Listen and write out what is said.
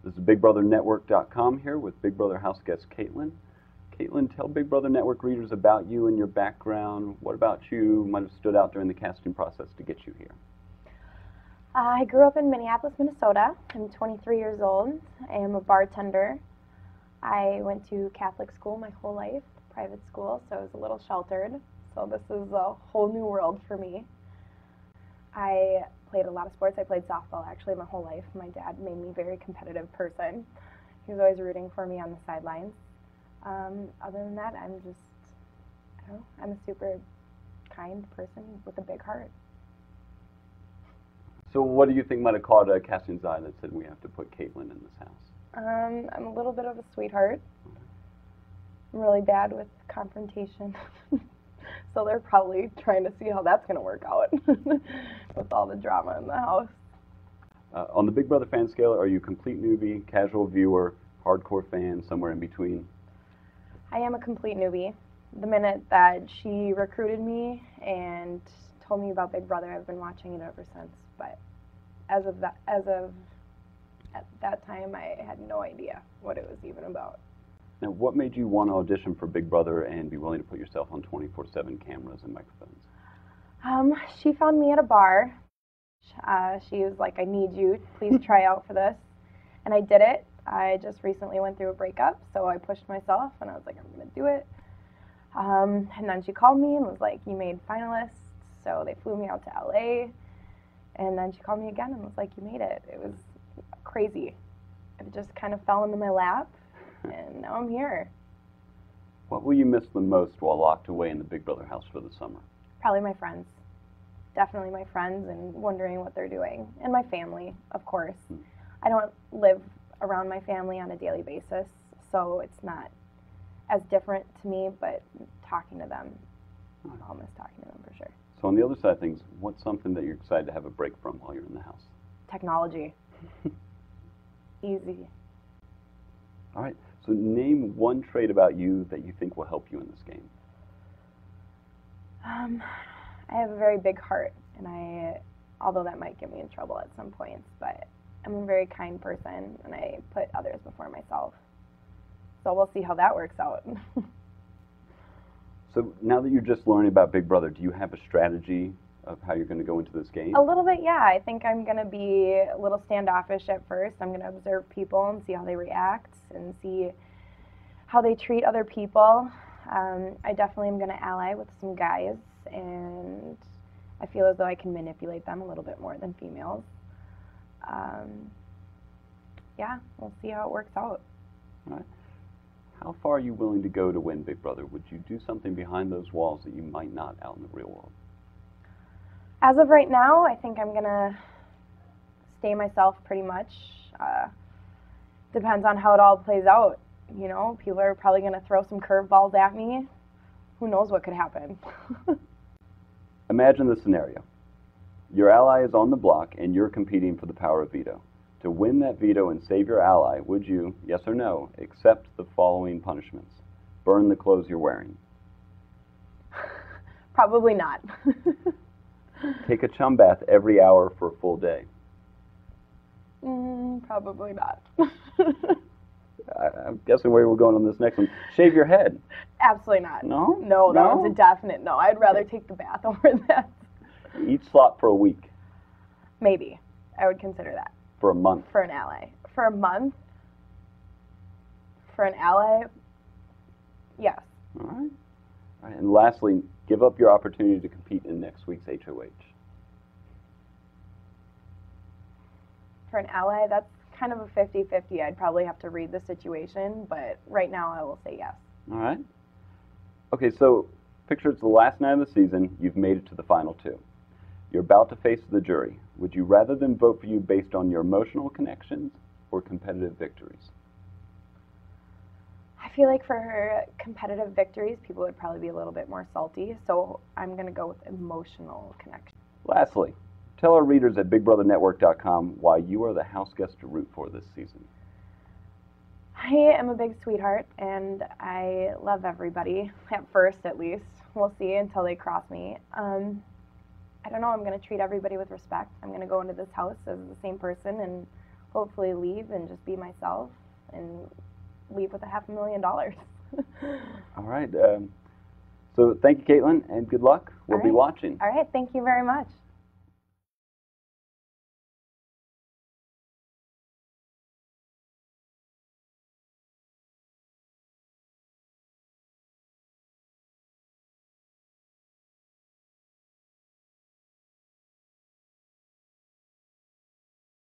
This is BigBrotherNetwork.com here with Big Brother house guest Kaitlin. Kaitlin, tell Big Brother Network readers about you and your background. What about you might have stood out during the casting process to get you here? I grew up in Minneapolis, Minnesota. I'm 23 years old. I am a bartender. I went to Catholic school my whole life, private school, so I was a little sheltered. So this is a whole new world for me. I played a lot of sports. I played softball actually my whole life. My dad made me a very competitive person. He was always rooting for me on the sidelines. Other than that, I don't know, I'm a super kind person with a big heart. So what do you think might have caught a casting's eye that said we have to put Kaitlin in this house? I'm a little bit of a sweetheart. I'm really bad with confrontation. So they're probably trying to see how that's going to work out with all the drama in the house. On the Big Brother fan scale, are you a complete newbie, casual viewer, hardcore fan, somewhere in between? I am a complete newbie. The minute that she recruited me and told me about Big Brother, I've been watching it ever since. But at that time, I had no idea what it was even about. Now, what made you want to audition for Big Brother and be willing to put yourself on 24/7 cameras and microphones? She found me at a bar. She was like, I need you, please try out for this. And I did it. I just recently went through a breakup, so I pushed myself and I was like, I'm going to do it. And then she called me and was like, you made finalists. So they flew me out to LA. And then she called me again and was like, you made it. It was crazy. It just kind of fell into my lap. And now I'm here. What will you miss the most while locked away in the Big Brother house for the summer? Probably my friends. Definitely my friends and wondering what they're doing. And my family, of course. I don't live around my family on a daily basis, so it's not as different to me, but talking to them, I'll miss talking to them for sure. So on the other side of things, what's something that you're excited to have a break from while you're in the house? Technology. Easy. All right. So name one trait about you that you think will help you in this game. I have a very big heart, and although that might get me in trouble at some points, but I'm a very kind person, and I put others before myself. So we'll see how that works out. So now that you're just learning about Big Brother, do you have a strategy of how you're going to go into this game? A little bit, yeah. I think I'm going to be a little standoffish at first. I'm going to observe people and see how they react and see how they treat other people. I definitely am going to ally with some guys, and I feel as though I can manipulate them a little bit more than females. Yeah, we'll see how it works out. All right. How far are you willing to go to win Big Brother? Would you do something behind those walls that you might not out in the real world? As of right now, I think I'm going to stay myself pretty much. Depends on how it all plays out. You know, people are probably going to throw some curveballs at me. Who knows what could happen? Imagine the scenario. Your ally is on the block and you're competing for the power of veto. To win that veto and save your ally, would you, yes or no, accept the following punishments? Burn the clothes you're wearing. Probably not. Take a chum bath every hour for a full day. Probably not. I'm guessing where we're going on this next one. Shave your head. Absolutely not. No? No, that one's a definite no. I'd rather take the bath over that. Eat slop for a week. Maybe. I would consider that. For a month. For an ally. For a month? For an ally? Yes. All right. All right. And lastly, give up your opportunity to compete in next week's HOH. For an ally, that's kind of a 50-50. I'd probably have to read the situation, but right now I will say yes. All right. Okay, so picture it's the last night of the season. You've made it to the final two. You're about to face the jury. Would you rather them vote for you based on your emotional connections or competitive victories? I feel like for competitive victories, people would probably be a little bit more salty, so I'm going to go with emotional connection. Lastly, tell our readers at BigBrotherNetwork.com why you are the house guest to root for this season. I am a big sweetheart, and I love everybody, at first at least. We'll see until they cross me. I don't know, I'm going to treat everybody with respect. I'm going to go into this house as the same person and hopefully leave and just be myself and leave with $500,000. All right. So thank you, Kaitlin, and good luck. We'll be watching. All right. Thank you very much.